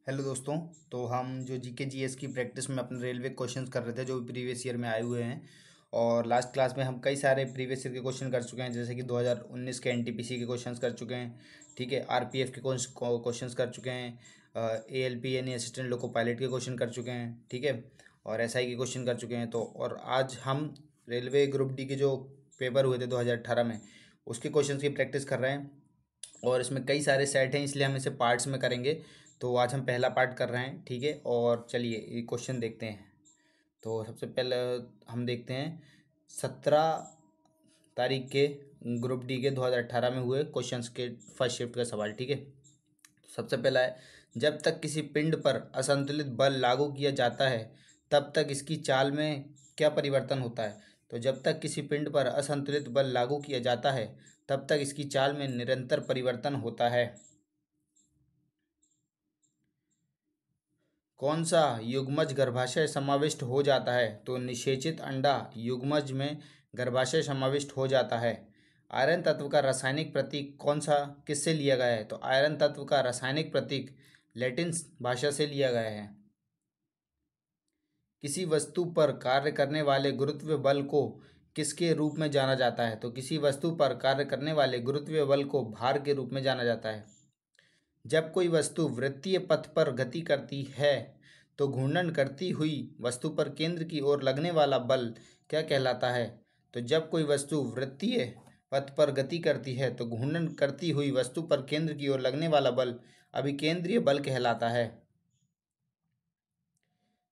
Hello दोस्तों। तो हम जो जीके जीएस की प्रैक्टिस में अपने रेलवे क्वेश्चंस कर रहे थे जो प्रीवियस ईयर में आए हुए हैं। और लास्ट क्लास में हम कई सारे प्रीवियस ईयर के क्वेश्चन कर चुके हैं, जैसे कि 2019 के एनटीपीसी के क्वेश्चंस कर चुके हैं। ठीक है, आरपीएफ के क्वेश्चंस कर चुके हैं, एएलपी यानी असिस्टेंट लोको पायलट के क्वेश्चन कर चुके हैं। ठीक है, और एसआई के क्वेश्चन कर चुके हैं। तो और आज हम रेलवे ग्रुप डी के जो पेपर हुए थे 2018 में उसके क्वेश्चन की प्रैक्टिस कर रहे हैं। और इसमें कई सारे सेट हैं, इसलिए हम इसे पार्ट्स में करेंगे। तो आज हम पहला पार्ट कर रहे हैं। ठीक है, और चलिए ये क्वेश्चन देखते हैं। तो सबसे पहले हम देखते हैं 17 तारीख के ग्रुप डी के 2018 में हुए क्वेश्चंस के फर्स्ट शिफ्ट का सवाल। ठीक है, सबसे पहला है, जब तक किसी पिंड पर असंतुलित बल लागू किया जाता है तब तक इसकी चाल में क्या परिवर्तन होता है। तो जब तक किसी पिंड पर असंतुलित बल लागू किया जाता है तब तक इसकी चाल में निरंतर परिवर्तन होता है। कौन सा युग्मज गर्भाशय समाविष्ट हो जाता है। तो निषेचित अंडा युग्मज में गर्भाशय समाविष्ट हो जाता है। आयरन तत्व का रासायनिक प्रतीक कौन सा किससे लिया गया है। तो आयरन तत्व का रासायनिक प्रतीक लैटिन भाषा से लिया गया है। किसी वस्तु पर कार्य करने वाले गुरुत्व बल को किसके रूप में जाना जाता है। तो किसी वस्तु पर कार्य करने वाले गुरुत्व बल को भार के रूप में जाना जाता है। जब कोई वस्तु वृत्तीय पथ पर गति करती है तो घूर्णन करती हुई वस्तु पर केंद्र की ओर लगने वाला बल क्या कहलाता है। तो जब कोई वस्तु वृत्तीय पथ पर गति करती है तो घूर्णन करती हुई वस्तु पर केंद्र की ओर लगने वाला बल अभिकेंद्रीय बल कहलाता है।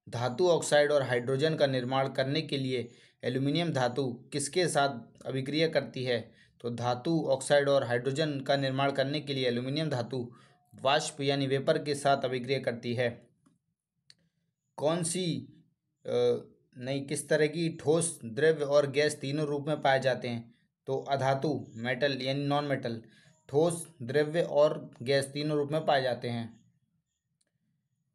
धातु ऑक्साइड और हाइड्रोजन का निर्माण करने के लिए एल्यूमिनियम धातु किसके साथ अभिक्रिया करती है। तो धातु ऑक्साइड और हाइड्रोजन का निर्माण करने के लिए एल्यूमिनियम धातु वाष्प यानी वेपर के साथ अभिक्रिया करती है। कौन सी नहीं किस तरह की ठोस द्रव्य और गैस तीनों रूप में पाए जाते हैं। तो अधातु मेटल यानी नॉन मेटल, ठोस द्रव्य और गैस तीनों रूप में पाए जाते हैं।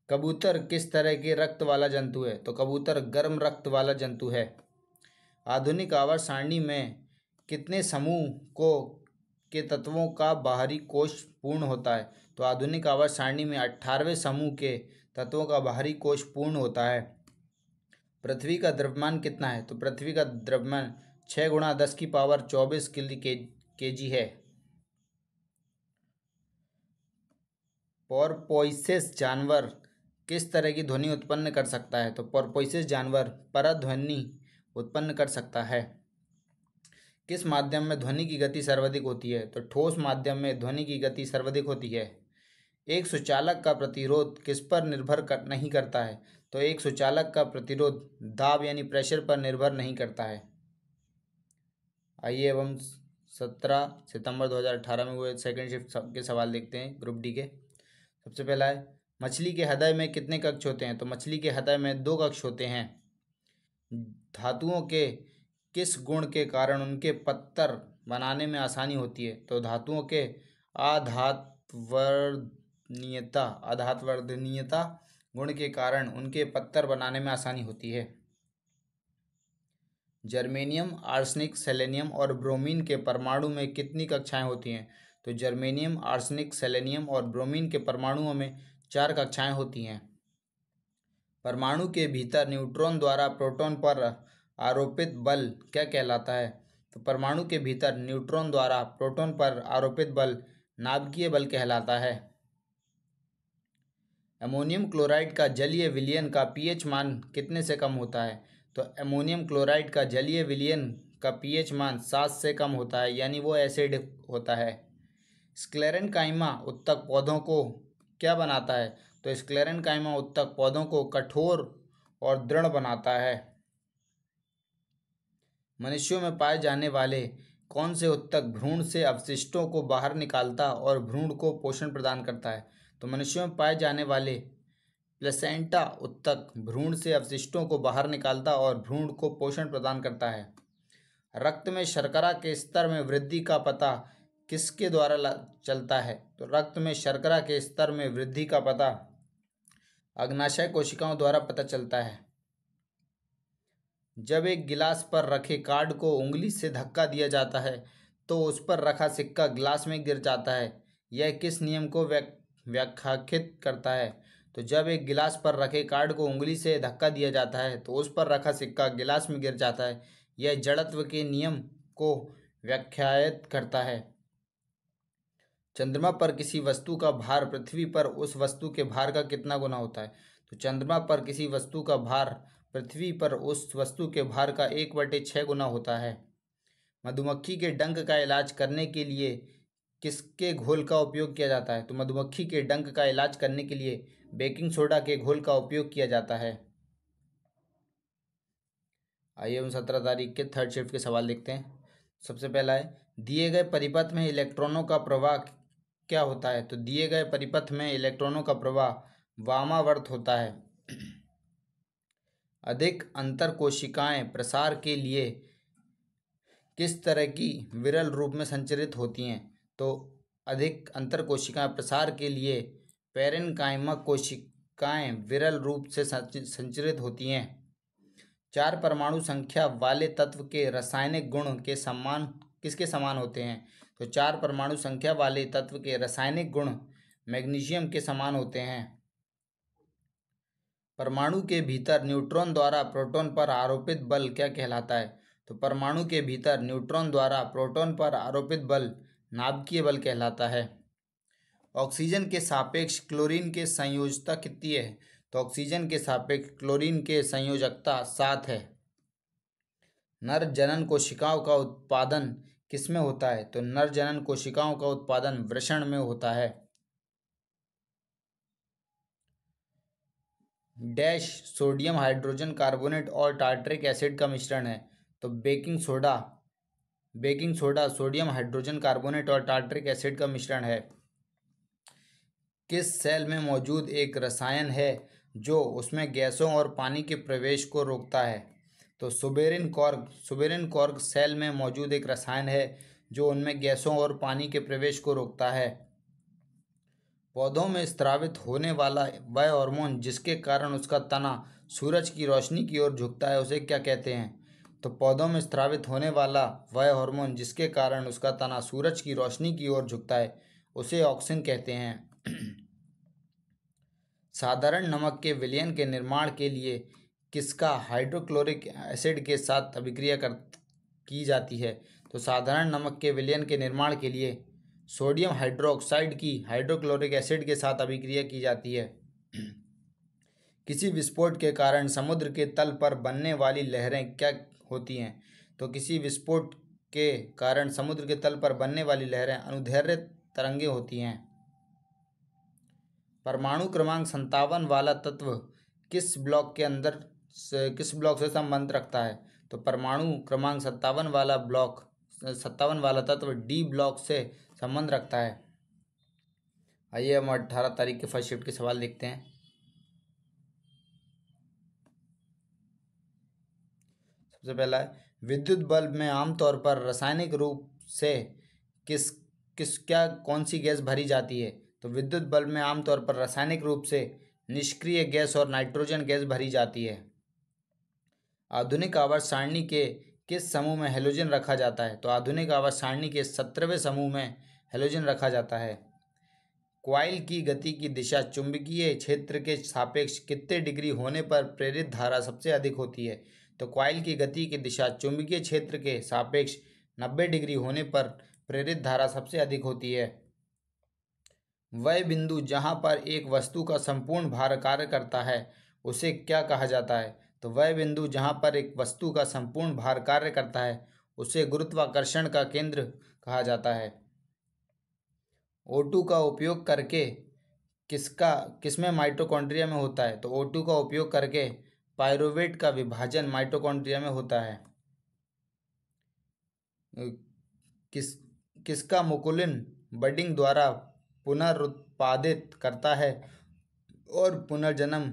कबूतर किस तरह के रक्त वाला जंतु है। तो कबूतर गर्म रक्त वाला जंतु है। आधुनिक आवर्त सारणी में कितने समूह को के तत्वों का बाहरी कोश पूर्ण होता है। तो आधुनिक आवर्त सारणी में 18वें समूह के तत्वों का बाहरी कोश पूर्ण होता है। पृथ्वी का द्रव्यमान कितना है। तो पृथ्वी का द्रव्यमान 6 × 10⁻24 kg है। पोरपोइसेस जानवर किस तरह की ध्वनि उत्पन्न कर सकता है। तो पोरपोइसेस जानवर परध्वनि उत्पन्न कर सकता है। किस माध्यम में ध्वनि की गति सर्वाधिक होती है। तो ठोस माध्यम में ध्वनि की गति सर्वाधिक होती है। एक सुचालक का प्रतिरोध किस पर नहीं करता है। तो एक सुचालक का प्रतिरोध दाब यानी प्रेशर पर निर्भर नहीं करता है। आइए अब हम 17 सितंबर 2018 में हुए सेकेंड शिफ्ट के सवाल देखते हैं ग्रुप डी के। सबसे पहला है, मछली के हृदय में कितने कक्ष होते हैं। तो मछली के हृदय में 2 कक्ष होते हैं। धातुओं के किस गुण के कारण उनके पत्तर बनाने में आसानी होती है। तो धातुओं के आधातवर्धनीयता गुण के कारण उनके पत्तर बनाने में आसानी होती है। जर्मेनियम, आर्सेनिक, सेलेनियम और ब्रोमीन के परमाणु में कितनी कक्षाएं होती हैं। तो जर्मेनियम, आर्सेनिक, सेलेनियम और ब्रोमीन के परमाणुओं में 4 कक्षाएं होती हैं। परमाणु के भीतर न्यूट्रॉन द्वारा प्रोटॉन पर आरोपित बल क्या कहलाता है। तो परमाणु के भीतर न्यूट्रॉन द्वारा प्रोटॉन पर आरोपित बल नाभिकीय बल कहलाता है। अमोनियम क्लोराइड का जलीय विलयन का पीएच मान कितने से कम होता है। तो अमोनियम क्लोराइड का जलीय विलयन का पीएच मान 7 से कम होता है, यानी वो एसिड होता है। स्क्लेरेनकाइमा उत्तक पौधों को क्या बनाता है। तो स्क्लेरेनकाइमा उत्तक पौधों को कठोर और दृढ़ बनाता है। मनुष्यों में पाए जाने वाले कौन से उत्तक भ्रूण से अवशिष्टों को बाहर निकालता और भ्रूण को पोषण प्रदान करता है। तो मनुष्यों में पाए जाने वाले प्लेसेंटा उत्तक भ्रूण से अवशिष्टों को बाहर निकालता और भ्रूण को पोषण प्रदान करता है। रक्त में शर्करा के स्तर में वृद्धि का पता किसके द्वारा चलता है। तो रक्त में शर्करा के स्तर में वृद्धि का पता अग्नाशय कोशिकाओं द्वारा पता चलता है। जब एक गिलास पर रखे कार्ड को उंगली से धक्का दिया जाता है तो उस पर रखा सिक्का गिलास में गिर जाता है। यह किस नियम को व्याख्यायित करता है। तो जब एक गिलास पर रखे कार्ड को उंगली से धक्का दिया जाता है तो उस पर रखा सिक्का गिलास में गिर जाता है। यह जड़त्व के नियम को व्याख्यायित करता है। चंद्रमा पर किसी वस्तु का भार पृथ्वी पर उस वस्तु के भार का कितना गुना होता है? तो चंद्रमा पर किसी वस्तु का भार पृथ्वी पर उस वस्तु के भार का 1/6 गुना होता है। मधुमक्खी के डंक का इलाज करने के लिए किसके घोल का उपयोग किया जाता है? तो मधुमक्खी के डंक का इलाज करने के लिए बेकिंग सोडा के घोल का उपयोग किया जाता है। आइए 17 तारीख के थर्ड शिफ्ट के सवाल देखते हैं। सबसे पहला है, दिए गए परिपथ में इलेक्ट्रॉनों का प्रवाह क्या होता है? तो दिए गए परिपथ में इलेक्ट्रॉनों का प्रवाह वामावर्त होता है। अधिक अंतर कोशिकाएं प्रसार के लिए किस तरह की विरल रूप में संचरित होती हैं? तो अधिक अंतर कोशिकाएं प्रसार के लिए पेरेन्काइमक कोशिकाएं विरल रूप से संचरित होती हैं। 4 परमाणु संख्या वाले तत्व के रासायनिक गुण के समान किसके समान होते हैं? तो 4 परमाणु संख्या वाले तत्व के रासायनिक गुण मैग्नीशियम के समान होते हैं। परमाणु के भीतर न्यूट्रॉन द्वारा प्रोटॉन पर आरोपित बल क्या कहलाता है? तो परमाणु के भीतर न्यूट्रॉन द्वारा प्रोटॉन पर आरोपित बल नाभिकीय बल कहलाता है। ऑक्सीजन के सापेक्ष क्लोरीन की संयोजकता कितनी है? तो ऑक्सीजन के सापेक्ष क्लोरीन के संयोजकता 7 है। नर जनन कोशिकाओं का उत्पादन किसमें होता है? तो नर जनन कोशिकाओं का उत्पादन वृषण में होता है। डैश सोडियम हाइड्रोजन कार्बोनेट और टार्टरिक एसिड का मिश्रण है। तो baking soda sodium hydrogen carbonate और टार्टरिक एसिड का मिश्रण है। किस सेल में मौजूद एक रसायन है जो उसमें गैसों और पानी के प्रवेश को रोकता है? तो सुबेरिन कॉर्क सेल में मौजूद एक रसायन है जो उनमें गैसों और पानी के प्रवेश को रोकता है। पौधों में स्रावित होने वाला वह हार्मोन जिसके कारण उसका तना सूरज की रोशनी की ओर झुकता है उसे क्या कहते हैं? तो पौधों में स्रावित होने वाला वह हार्मोन जिसके कारण उसका तना सूरज की रोशनी की ओर झुकता है उसे ऑक्सिन कहते हैं। साधारण नमक के विलयन के निर्माण के लिए किसका हाइड्रोक्लोरिक एसिड के साथ अभिक्रिया की जाती है? तो साधारण नमक के विलयन के निर्माण के लिए सोडियम हाइड्रोक्साइड की हाइड्रोक्लोरिक एसिड के साथ अभिक्रिया की जाती है। किसी विस्फोट के कारण समुद्र के तल पर बनने वाली लहरें क्या होती हैं? तो किसी विस्फोट के कारण समुद्र के तल पर बनने वाली लहरें अनुदैर्ध्य तरंगें होती हैं। परमाणु क्रमांक 57 वाला तत्व किस ब्लॉक से संबंध रखता है? तो परमाणु क्रमांक 57 वाला तत्व डी ब्लॉक से संबंध रखता है। आइए हम 18 तारीख के फर्स्ट शिफ्ट के सवाल देखते हैं। सबसे पहला है, विद्युत बल्ब में आमतौर पर रासायनिक रूप से कौन सी गैस भरी जाती है? तो विद्युत बल्ब में आमतौर पर रासायनिक रूप से निष्क्रिय गैस और नाइट्रोजन गैस भरी जाती है। आधुनिक आवर्त सारणी के किस समूह में हैलोजन रखा जाता है? तो आधुनिक आवर्त सारणी के 17वें समूह में हैलोजन रखा जाता है। क्वाइल की गति की दिशा चुंबकीय क्षेत्र के सापेक्ष कितने डिग्री होने पर प्रेरित धारा सबसे अधिक होती है? तो क्वाइल की गति की दिशा चुंबकीय क्षेत्र के सापेक्ष 90 डिग्री होने पर प्रेरित धारा सबसे अधिक होती है। वह बिंदु जहाँ पर एक वस्तु का संपूर्ण भार कार्य करता है उसे क्या कहा जाता है? तो वह बिंदु जहाँ पर एक वस्तु का संपूर्ण भार कार्य करता है उसे गुरुत्वाकर्षण का केंद्र कहा जाता है। O2 का उपयोग करके किसमें माइटोकॉन्ड्रिया में होता है? तो O2 का उपयोग करके पायरुवेट का विभाजन माइटोकॉन्ड्रिया में होता है। किसका मुकुलिन बडिंग द्वारा पुनरुत्पादित करता है और पुनर्जन्म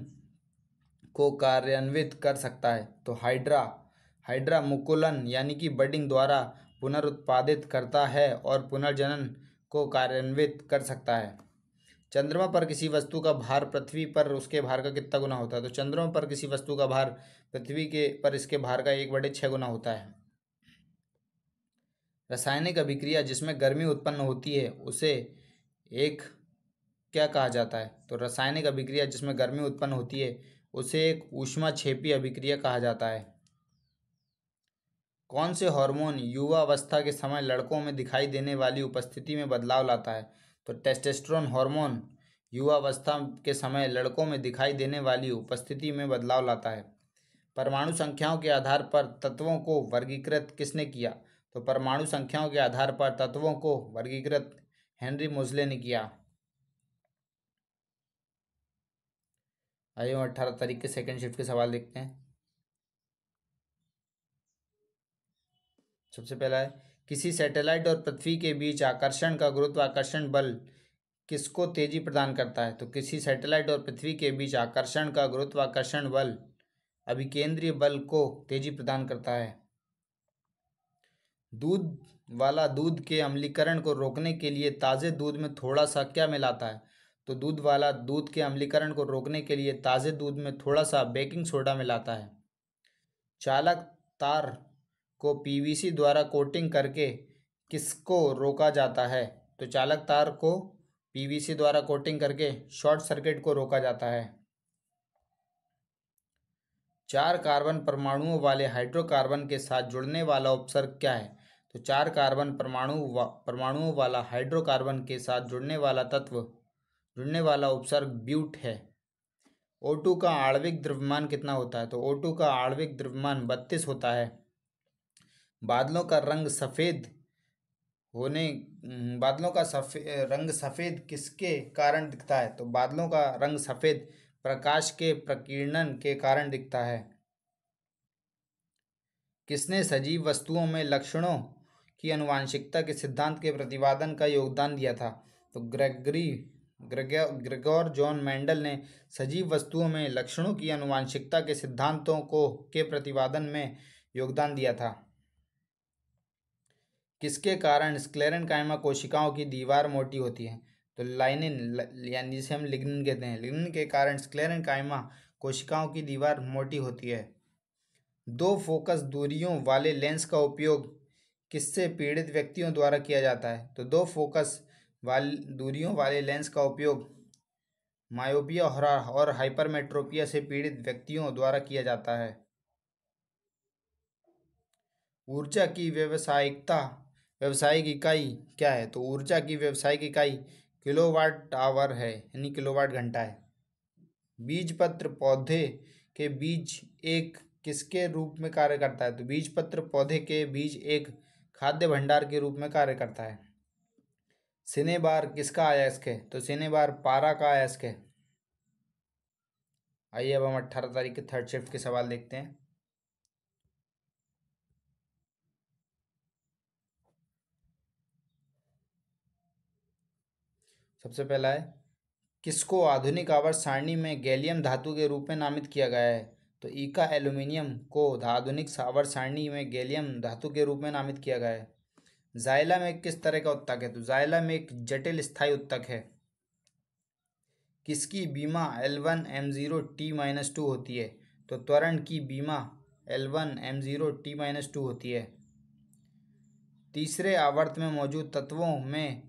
को कार्यान्वित कर सकता है? तो हाइड्रा मुकुलन यानी कि बडिंग द्वारा पुनरुत्पादित करता है और पुनर्जनन को कार्यान्वित कर सकता है। चंद्रमा पर किसी वस्तु का भार पृथ्वी पर उसके भार का कितना गुना होता है? तो चंद्रमा पर किसी वस्तु का भार पृथ्वी के पर इसके भार का 1/6 गुना होता है। रासायनिक अभिक्रिया जिसमें गर्मी उत्पन्न होती है उसे एक क्या कहा जाता है? तो रासायनिक अभिक्रिया जिसमें गर्मी उत्पन्न होती है उसे एक ऊष्माक्षेपी अभिक्रिया कहा जाता है। कौन से हार्मोन युवावस्था के समय लड़कों में दिखाई देने वाली उपस्थिति में बदलाव लाता है? तो टेस्टोस्टेरोन हार्मोन युवावस्था के समय लड़कों में दिखाई देने वाली उपस्थिति में बदलाव लाता है। परमाणु संख्याओं के आधार पर तत्वों को वर्गीकृत किसने किया? तो परमाणु संख्याओं के आधार पर तत्वों को वर्गीकृत हेनरी मोजले ने किया। आइए हम 18 तारीख के सेकंड शिफ्ट के सवाल देखते हैं। सबसे पहला है, किसी सैटेलाइट और पृथ्वी के बीच आकर्षण का गुरुत्वाकर्षण बल किसको तेजी प्रदान करता है? तो किसी सैटेलाइट और पृथ्वी के बीच आकर्षण का गुरुत्वाकर्षण बल अभिकेंद्रीय बल को तेजी प्रदान करता है। दूध वाला दूध के अम्लीकरण को रोकने के लिए ताज़े दूध में थोड़ा सा क्या मिलाता है? तो दूध वाला दूध के अम्लीकरण को रोकने के लिए ताज़े दूध में थोड़ा सा बेकिंग सोडा मिलाता है। चालक तार को पीवीसी द्वारा कोटिंग करके किसको रोका जाता है? तो चालक तार को पीवीसी द्वारा कोटिंग करके शॉर्ट सर्किट को रोका जाता है। 4 कार्बन परमाणुओं वाले हाइड्रोकार्बन के साथ जुड़ने वाला उपसर्ग क्या है? तो 4 कार्बन परमाणुओं वाला हाइड्रोकार्बन के साथ जुड़ने वाला उपसर्ग ब्यूट है। O2 का आणविक द्रव्यमान कितना होता है? तो O2 का आणविक द्रव्यमान 32 होता है। बादलों का रंग सफ़ेद किसके कारण दिखता है? तो बादलों का रंग सफ़ेद प्रकाश के प्रकीर्णन के कारण दिखता है। किसने सजीव वस्तुओं में लक्षणों की आनुवांशिकता के सिद्धांत के प्रतिपादन का योगदान दिया था? तो ग्रेगोर जॉन मेंडल ने सजीव वस्तुओं में लक्षणों की आनुवांशिकता के सिद्धांतों के प्रतिपादन में योगदान दिया था। किसके कारण स्क्लेरेनकाइमा कोशिकाओं की दीवार मोटी होती है? तो लाइनिन, यानी जिसे हम लिग्निन कहते हैं, लिग्निन के कारण स्क्लेरेनकाइमा कोशिकाओं की दीवार मोटी होती है। 2 फोकस दूरियों वाले लेंस का उपयोग किससे पीड़ित व्यक्तियों द्वारा किया जाता है? तो 2 फोकस दूरियों वाले लेंस का उपयोग मायोपिया और हाइपरमेट्रोपिया से पीड़ित व्यक्तियों द्वारा किया जाता है। ऊर्जा की व्यावसायिक इकाई क्या है? तो ऊर्जा की व्यावसायिक इकाई किलोवाट आवर है, यानी किलोवाट घंटा है। बीजपत्र पौधे के बीज एक किसके रूप में कार्य करता है? तो बीजपत्र पौधे के बीज एक खाद्य भंडार के रूप में कार्य करता है। सिनेबार किसका अयस्क है? तो सिनेबार पारा का अयस्क है। आइए अब हम 18 तारीख के थर्ड शिफ्ट के सवाल देखते हैं। सबसे पहला है, किसको आधुनिक आवर्त सारणी में गैलियम धातु के रूप में नामित किया गया है? तो ईका एल्यूमिनियम को आधुनिक आवर्त सारणी में गैलियम धातु के रूप में नामित किया गया है। जाइलम एक किस तरह का उत्तक है? तो जाइलम एक जटिल स्थायी उत्तक है। किसकी बीमा L1M0T-2 होती है? तो त्वरण की बीमा L1M0T-2 होती है। तीसरे आवर्त में मौजूद तत्वों में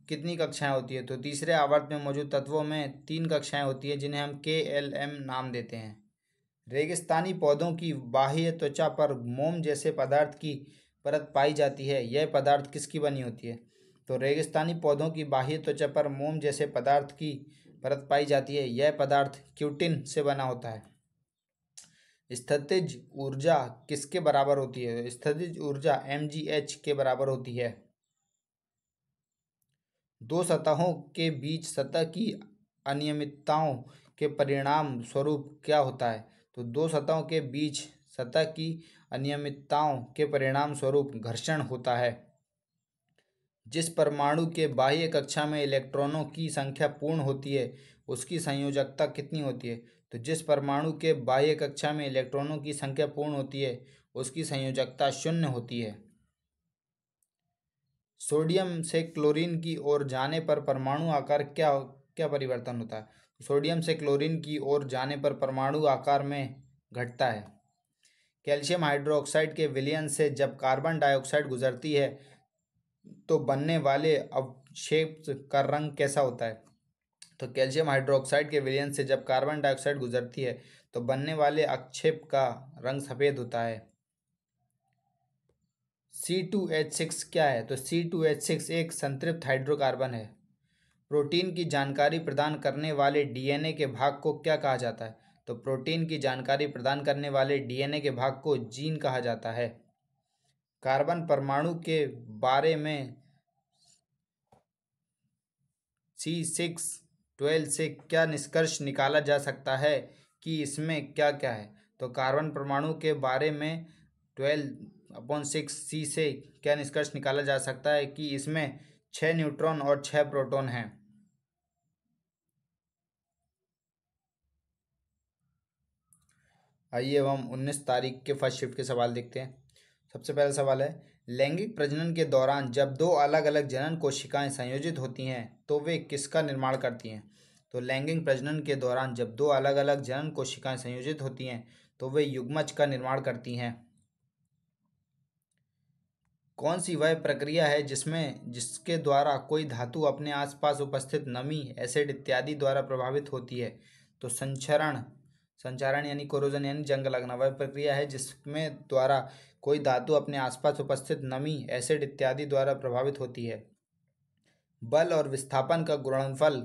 कितनी कक्षाएं होती है? तो तीसरे आवर्त में मौजूद तत्वों में 3 कक्षाएं होती है, जिन्हें हम KLM नाम देते हैं। रेगिस्तानी पौधों की बाह्य त्वचा पर मोम जैसे पदार्थ की परत पाई जाती है, यह पदार्थ किसकी बनी होती है? तो रेगिस्तानी पौधों की बाह्य त्वचा पर मोम जैसे पदार्थ की परत पाई जाती है, यह पदार्थ क्यूटिन से बना होता है। स्थितिज ऊर्जा किसके बराबर होती है? स्थितिज ऊर्जा mgh के बराबर होती है। 2 सतहों के बीच सतह की अनियमितताओं के परिणाम स्वरूप क्या होता है? तो 2 सतहों के बीच सतह की अनियमितताओं के परिणाम स्वरूप घर्षण होता है। जिस परमाणु के बाह्य कक्षा में इलेक्ट्रॉनों की संख्या पूर्ण होती है, उसकी संयोजकता कितनी होती है? तो जिस परमाणु के बाह्य कक्षा में इलेक्ट्रॉनों की संख्या पूर्ण होती है, उसकी संयोजकता 0 होती है। सोडियम से क्लोरीन की ओर जाने पर परमाणु आकार क्या परिवर्तन होता है? सोडियम से क्लोरीन की ओर जाने पर परमाणु आकार में घटता है। कैल्शियम हाइड्रोक्साइड के विलयन से जब कार्बन डाइऑक्साइड गुजरती है तो बनने वाले अवक्षेप का रंग कैसा होता है? तो कैल्शियम हाइड्रोक्साइड के विलयन से जब कार्बन डाइऑक्साइड गुजरती है तो बनने वाले अक्षेप का रंग सफ़ेद होता है। C2H6 क्या है? तो C2H6 एक संतृप्त हाइड्रोकार्बन है। प्रोटीन की जानकारी प्रदान करने वाले डीएनए के भाग को क्या कहा जाता है? तो प्रोटीन की जानकारी प्रदान करने वाले डीएनए के भाग को जीन कहा जाता है। कार्बन परमाणु के बारे में C612 से क्या निष्कर्ष निकाला जा सकता है कि इसमें क्या क्या है? तो कार्बन परमाणु के बारे में 12/6 C से क्या निष्कर्ष निकाला जा सकता है कि इसमें 6 न्यूट्रॉन और 6 प्रोटॉन हैं। आइए अब हम 19 तारीख के फर्स्ट शिफ्ट के सवाल देखते हैं। सबसे पहला सवाल है, लैंगिक प्रजनन के दौरान जब दो अलग अलग जनन कोशिकाएं संयोजित होती हैं तो वे किसका निर्माण करती हैं? तो लैंगिक प्रजनन के दौरान जब दो अलग अलग जनन कोशिकाएं संयोजित होती हैं तो वे युग्मज का निर्माण करती हैं। कौन सी वह प्रक्रिया है जिसके द्वारा कोई धातु अपने आसपास उपस्थित नमी, एसिड इत्यादि द्वारा प्रभावित होती है? तो संचारण यानी कोरोजन यानी जंग लगना वह प्रक्रिया है जिसमें द्वारा कोई धातु अपने आसपास उपस्थित नमी, एसिड इत्यादि द्वारा प्रभावित होती है। बल और विस्थापन का गुणनफल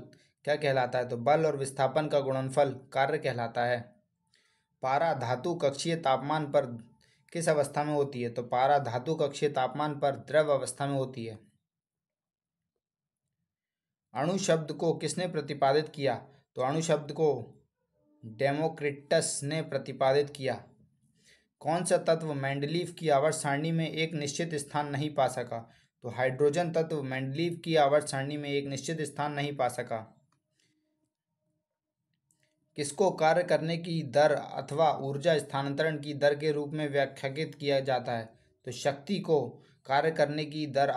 क्या कहलाता है? तो बल और विस्थापन का गुणनफल कार्य कहलाता है। पारा धातु कक्षीय तापमान पर किस अवस्था में होती है? तो पारा धातु कक्षीय तापमान पर द्रव अवस्था में होती है। अणु शब्द को किसने प्रतिपादित किया? तो अणु शब्द को डेमोक्रिटस ने प्रतिपादित किया। कौन सा तत्व मेंडलीव की आवर्त सारणी में एक निश्चित स्थान नहीं पा सका? तो हाइड्रोजन तत्व मेंडलीव की आवर्त सारणी में एक निश्चित स्थान नहीं पा सका। किसको कार्य करने की दर अथवा ऊर्जा स्थानांतरण की दर के रूप में व्याख्यायित किया जाता है? तो शक्ति को कार्य करने की दर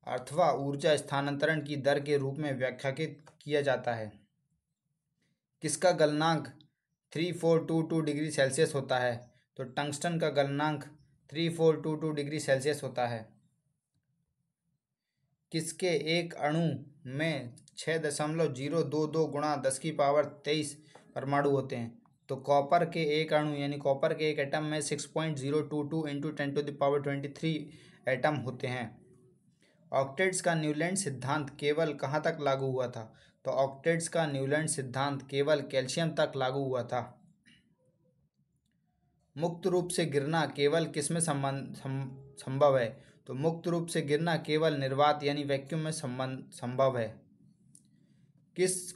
अथवा ऊर्जा स्थानांतरण की दर के रूप में व्याख्यायित किया जाता है। किसका गलनांक 3422 डिग्री सेल्सियस होता है? तो टंगस्टन का गलनांक 3422 डिग्री सेल्सियस होता है। किसके एक अणु में 6.022 गुणा 10⁻23 परमाणु होते हैं? तो कॉपर के एक अणु यानी कॉपर के एक एटम में 6.022 इंटू 10⁻23 एटम होते हैं। ऑक्टेट्स का न्यूलैंड सिद्धांत केवल कहाँ तक लागू हुआ था? तो ऑक्टेट्स का न्यूलैंड सिद्धांत केवल कैल्शियम तक लागू हुआ था। मुक्त रूप से गिरना केवल किसमें संभव है? तो मुक्त रूप से गिरना केवल निर्वात यानी वैक्यूम में संभव है।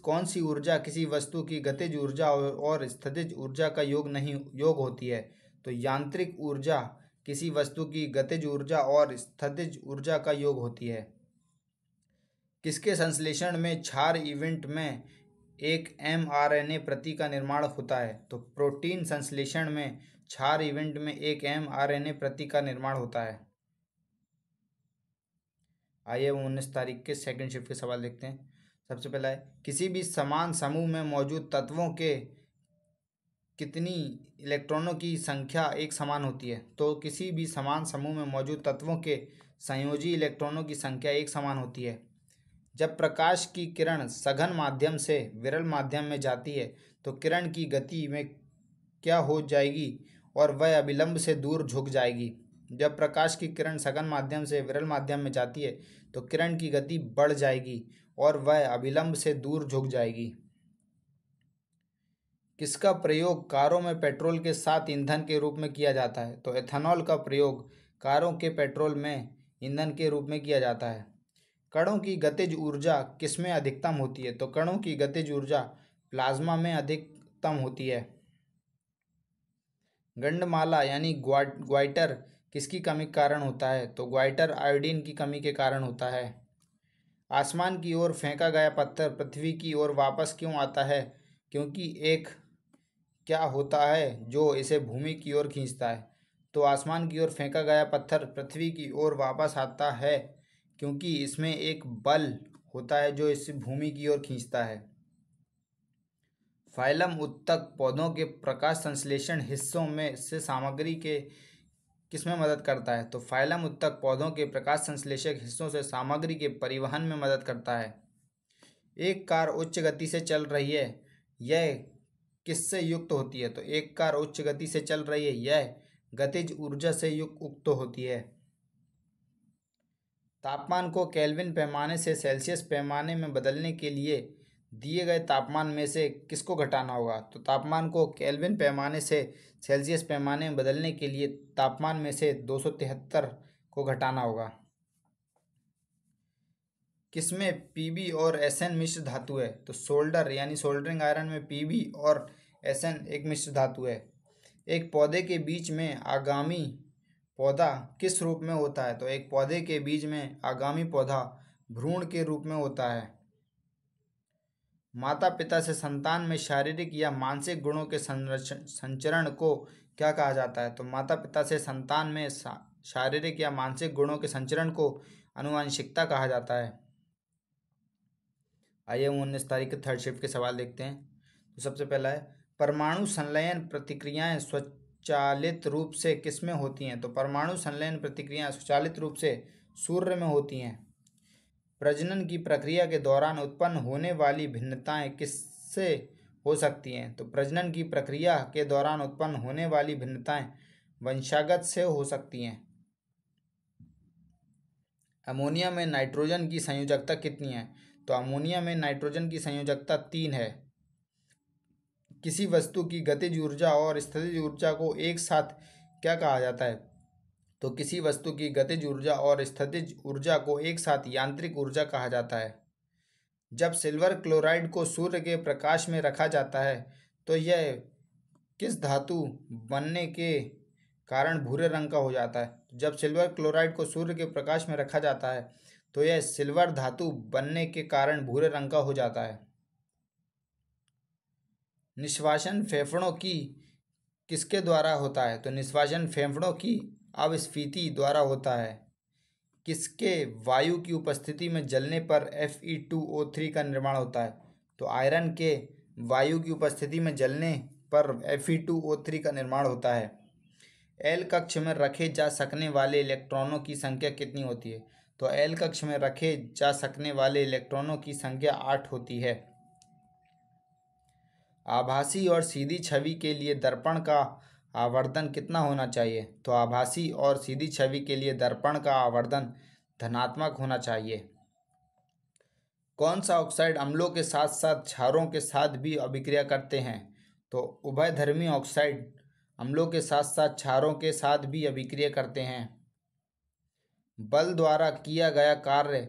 कौन सी ऊर्जा किसी वस्तु की गतिज ऊर्जा और स्थितिज ऊर्जा का योग होती है? तो यांत्रिक ऊर्जा किसी वस्तु की गतिज ऊर्जा और स्थितिज ऊर्जा का योग होती है। किसके संश्लेषण में क्षार इवेंट में एक mRNA प्रति का निर्माण होता है? तो प्रोटीन संश्लेषण में क्षार इवेंट में एक mRNA प्रति का निर्माण होता है। आइए 19 तारीख के सेकंड शिफ्ट के सवाल देखते हैं। सबसे पहला है, किसी भी समान समूह में मौजूद तत्वों के कितनी इलेक्ट्रॉनों की संख्या एक समान होती है? तो किसी भी समान समूह में मौजूद तत्वों के संयोजी इलेक्ट्रॉनों की संख्या एक समान होती है। जब प्रकाश की किरण सघन माध्यम से विरल माध्यम में जाती है तो किरण की गति में क्या हो जाएगी और वह अभिलंब से दूर झुक जाएगी? जब प्रकाश की किरण सघन माध्यम से विरल माध्यम में जाती है तो किरण की गति बढ़ जाएगी और वह अभिलंब से दूर झुक जाएगी। किसका प्रयोग कारों में पेट्रोल के साथ ईंधन के रूप में किया जाता है? तो एथेनॉल का प्रयोग कारों के पेट्रोल में ईंधन के रूप में किया जाता है। कणों की गतिज ऊर्जा किसमें अधिकतम होती है? तो कणों की गतिज ऊर्जा प्लाज्मा में अधिकतम होती है। गंडमाला यानी ग्वाइटर किसकी कमी के कारण होता है? तो ग्वाइटर आयोडीन की कमी के कारण होता है। आसमान की ओर फेंका गया पत्थर पृथ्वी की ओर वापस क्यों आता है? क्योंकि एक क्या होता है जो इसे भूमि की ओर खींचता है? तो आसमान की ओर फेंका गया पत्थर पृथ्वी की ओर वापस आता है क्योंकि इसमें एक बल होता है जो इसे भूमि की ओर खींचता है। फाइलम उत्तक पौधों के प्रकाश संश्लेषण हिस्सों में से सामग्री के किसमें मदद करता है? तो फाइलम उत्तक पौधों के प्रकाश संश्लेषक हिस्सों से सामग्री के परिवहन में मदद करता है। एक कार उच्च गति से चल रही है, यह किससे युक्त होती है? तो एक कार उच्च गति से चल रही है, यह गतिज ऊर्जा से युक्त होती है। तापमान को केल्विन पैमाने से सेल्सियस पैमाने में बदलने के लिए दिए गए तापमान में से किसको घटाना होगा? तो तापमान को केल्विन पैमाने से सेल्सियस पैमाने में बदलने के लिए तापमान में से 273 को घटाना होगा। किसमें पीबी और एसएन मिश्र धातु है? तो सोल्डर यानी सोल्डरिंग आयरन में पीबी और एसएन एक मिश्र धातु है। एक पौधे के बीच में आगामी पौधा किस रूप में होता है? तो एक पौधे के बीज में आगामी पौधा भ्रूण के रूप में होता है। माता पिता से संतान में शारीरिक या मानसिक गुणों के संचरण को क्या कहा जाता है? तो माता पिता से संतान में शारीरिक या मानसिक गुणों के संचरण को आनुवंशिकता कहा जाता है। आइए हम 19 तारीख के थर्ड शिफ्ट के सवाल देखते हैं। तो सबसे पहला है, परमाणु संलयन प्रतिक्रियाएं स्वचालित रूप से किसमें होती हैं? तो परमाणु संलयन प्रतिक्रियाएं स्वचालित रूप से सूर्य में होती हैं। प्रजनन की प्रक्रिया के दौरान उत्पन्न होने वाली भिन्नताएं किससे हो सकती हैं? तो प्रजनन की प्रक्रिया के दौरान उत्पन्न होने वाली भिन्नताएं वंशागत से हो सकती हैं। अमोनिया में नाइट्रोजन की संयोजकता कितनी है? तो अमोनिया में नाइट्रोजन की संयोजकता 3 है। किसी वस्तु की गतिज ऊर्जा और स्थितिज ऊर्जा को एक साथ क्या कहा जाता है? तो किसी वस्तु की गतिज ऊर्जा और स्थितिज ऊर्जा को एक साथ यांत्रिक ऊर्जा कहा जाता है। जब सिल्वर क्लोराइड को सूर्य के प्रकाश में रखा जाता है तो यह किस धातु बनने के कारण भूरे रंग का हो जाता है? जब सिल्वर क्लोराइड को सूर्य के प्रकाश में रखा जाता है तो यह सिल्वर धातु बनने के कारण भूरे रंग का हो जाता है। निष्वासन फेफड़ों की किसके द्वारा होता है? तो निष्वासन फेफड़ों की अपस्फीति द्वारा होता है। किसके वायु की उपस्थिति में जलने पर Fe2O3 का निर्माण होता है? तो आयरन के वायु की उपस्थिति में जलने पर Fe2O3 का निर्माण होता है। एल कक्ष में रखे जा सकने वाले इलेक्ट्रॉनों की संख्या कितनी होती है? तो एल कक्ष में रखे जा सकने वाले इलेक्ट्रॉनों की संख्या 8 होती है। आभासी और सीधी छवि के लिए दर्पण का आवर्धन कितना होना चाहिए? तो आभासी और सीधी छवि के लिए दर्पण का आवर्धन धनात्मक होना चाहिए। कौन सा ऑक्साइड अम्लों के साथ साथ क्षारों के साथ भी अभिक्रिया करते हैं? तो उभयधर्मी ऑक्साइड अम्लों के साथ साथ क्षारों के साथ भी अभिक्रिया करते हैं। बल द्वारा किया गया कार्य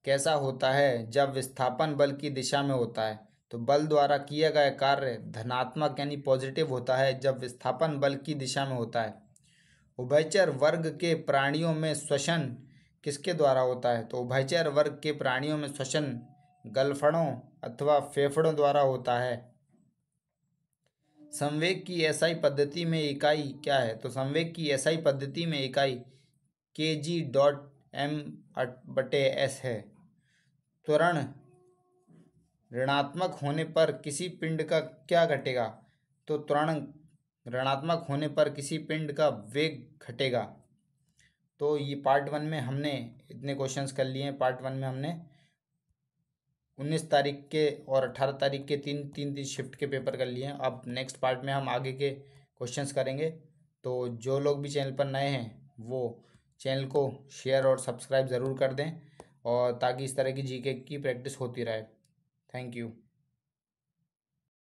कैसा होता है जब विस्थापन बल की दिशा में होता है? तो बल द्वारा किया गया कार्य धनात्मक यानी पॉजिटिव होता है जब विस्थापन बल की दिशा में होता है। उभयचर वर्ग के प्राणियों में श्वसन किसके द्वारा होता है? तो उभयचर वर्ग के प्राणियों में श्वसन गलफड़ों अथवा फेफड़ों द्वारा होता है। संवेग की एसआई पद्धति में इकाई क्या है? तो संवेग की एसआई पद्धति में इकाई kg/m/s है। त्वरण ऋणात्मक होने पर किसी पिंड का क्या घटेगा? तो त्वरण ऋणात्मक होने पर किसी पिंड का वेग घटेगा। तो ये पार्ट 1 में हमने इतने क्वेश्चंस कर लिए हैं। पार्ट 1 में हमने 19 तारीख के और 18 तारीख के तीन शिफ्ट के पेपर कर लिए हैं। अब नेक्स्ट पार्ट में हम आगे के क्वेश्चंस करेंगे। तो जो लोग भी चैनल पर नए हैं वो चैनल को शेयर और सब्सक्राइब ज़रूर कर दें और ताकि इस तरह की जीके की प्रैक्टिस होती रहे। Thank you.